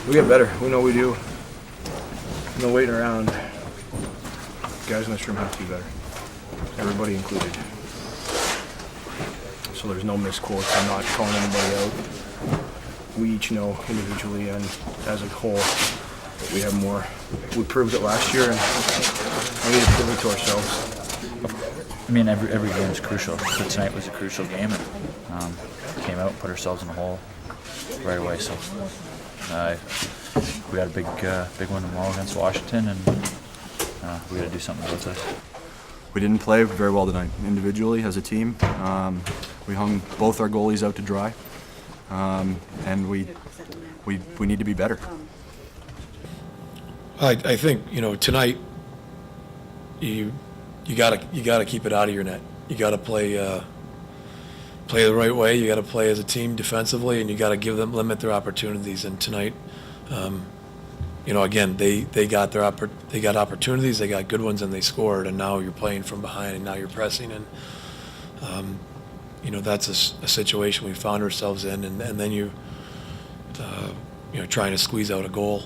We get better. We know we do. No waiting around. Guys in this room have to be better. Everybody included. So there's no misquotes. I'm not calling anybody out. We each know individually and as a whole that we have more. We proved it last year, and we need to prove it to ourselves. I mean, every game is crucial. But tonight was a crucial game, and came out and put ourselves in the hole right away. So we had a big win tomorrow against Washington, and we got to do something about this. We didn't play very well tonight individually as a team. We hung both our goalies out to dry, and we need to be better. I think tonight you gotta keep it out of your net. You gotta play the right way. You gotta play as a team defensively, and you gotta limit their opportunities. And tonight, again, they got opportunities. They got good ones, and they scored. And now you're playing from behind, and now you're pressing, and that's a situation we found ourselves in. And then you trying to squeeze out a goal.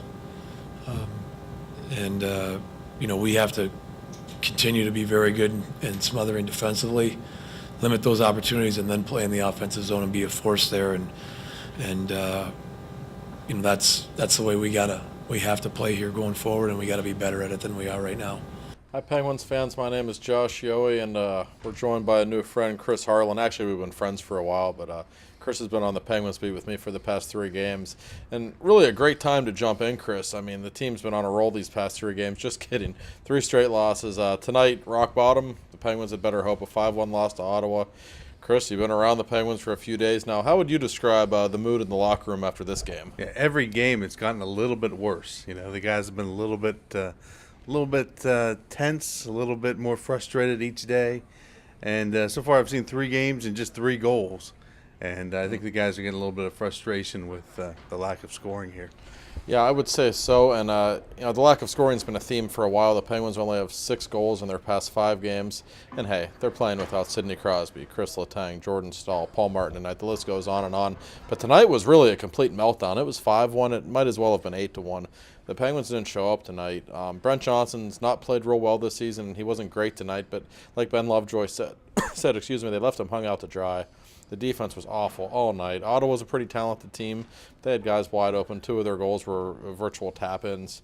We have to continue to be very good and smothering defensively, limit those opportunities, and then play in the offensive zone and be a force there. And that's the way we have to play here going forward, and we got to be better at it than we are right now. Hi, Penguins fans. My name is Josh Yohe, and we're joined by a new friend, Chris Harlan. Actually, we've been friends for a while, but Chris has been on the Penguins beat with me for the past 3 games. And really a great time to jump in, Chris. I mean, the team's been on a roll these past 3 games. Just kidding. 3 straight losses. Tonight, rock bottom. The Penguins had better hope. A 5-1 loss to Ottawa. Chris, you've been around the Penguins for a few days now. How would you describe the mood in the locker room after this game? Yeah, every game it's gotten a little bit worse. The guys have been a little bit tense, a little bit more frustrated each day. And so far I've seen 3 games and just 3 goals. And I think the guys are getting a little bit of frustration with the lack of scoring here. Yeah, I would say so. And, the lack of scoring has been a theme for a while. The Penguins only have 6 goals in their past 5 games. And, hey, they're playing without Sidney Crosby, Chris Letang, Jordan Staal, Paul Martin tonight. The list goes on and on. But tonight was really a complete meltdown. It was 5-1. It might as well have been 8-1. The Penguins didn't show up tonight. Brent Johnson's not played real well this season, and he wasn't great tonight. But like Ben Lovejoy said, they left him hung out to dry. The defense was awful all night. Ottawa's a pretty talented team. They had guys wide open. 2 of their goals were virtual tap-ins.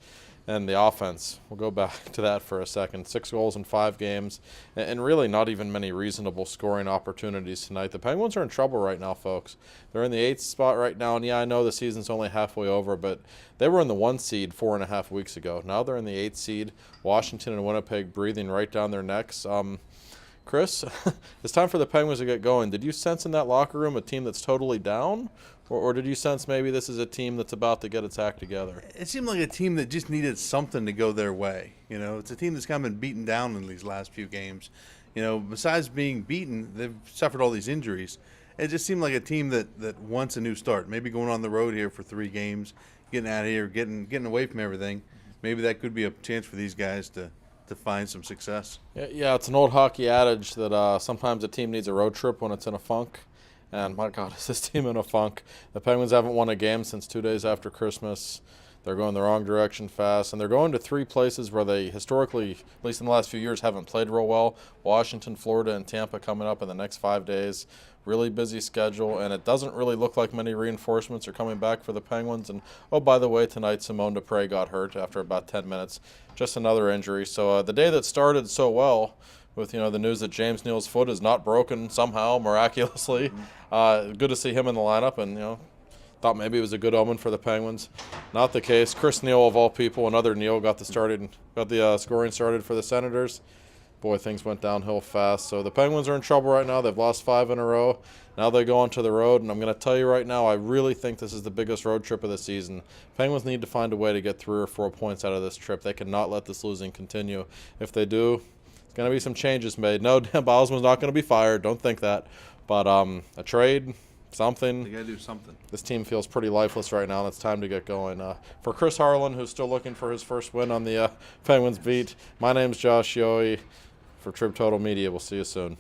And the offense, we'll go back to that for a second. 6 goals in 5 games, and really not even many reasonable scoring opportunities tonight. The Penguins are in trouble right now, folks. They're in the 8th spot right now, and yeah, I know the season's only halfway over, but they were in the 1 seed 4.5 weeks ago. Now they're in the 8th seed. Washington and Winnipeg breathing right down their necks. Chris, it's time for the Penguins to get going. Did you sense in that locker room a team that's totally down? Or did you sense maybe this is a team that's about to get its act together? It seemed like a team that just needed something to go their way. It's a team that's kind of been beaten down in these last few games. Besides being beaten, they've suffered all these injuries. It just seemed like a team that wants a new start. Maybe going on the road here for 3 games, getting out of here, getting away from everything. Maybe that could be a chance for these guys to find some success. Yeah, it's an old hockey adage that sometimes a team needs a road trip when it's in a funk. And my God, is this team in a funk? The Penguins haven't won a game since 2 days after Christmas. They're going the wrong direction fast, and they're going to 3 places where they historically, at least in the last few years, haven't played real well. Washington, Florida, and Tampa coming up in the next 5 days. Really busy schedule, and it doesn't really look like many reinforcements are coming back for the Penguins. And, oh, by the way, tonight Simone Dupre got hurt after about 10 minutes. Just another injury. So the day that started so well with, the news that James Neal's foot is not broken somehow, miraculously. Good to see him in the lineup, and, thought maybe it was a good omen for the Penguins. Not the case. Chris Neal, of all people, another Neal, got the scoring started for the Senators. Boy, things went downhill fast. So the Penguins are in trouble right now. They've lost 5 in a row. Now they go onto the road, and I'm going to tell you right now, I really think this is the biggest road trip of the season. Penguins need to find a way to get 3 or 4 points out of this trip. They cannot let this losing continue. If they do, there's going to be some changes made. No, Dan Bylsman's not going to be fired. Don't think that. But a trade, something. They got to do something. This team feels pretty lifeless right now, and it's time to get going. For Chris Harlan, who's still looking for his first win on the Penguins beat, my name's Josh Yohe for Trib Total Media. We'll see you soon.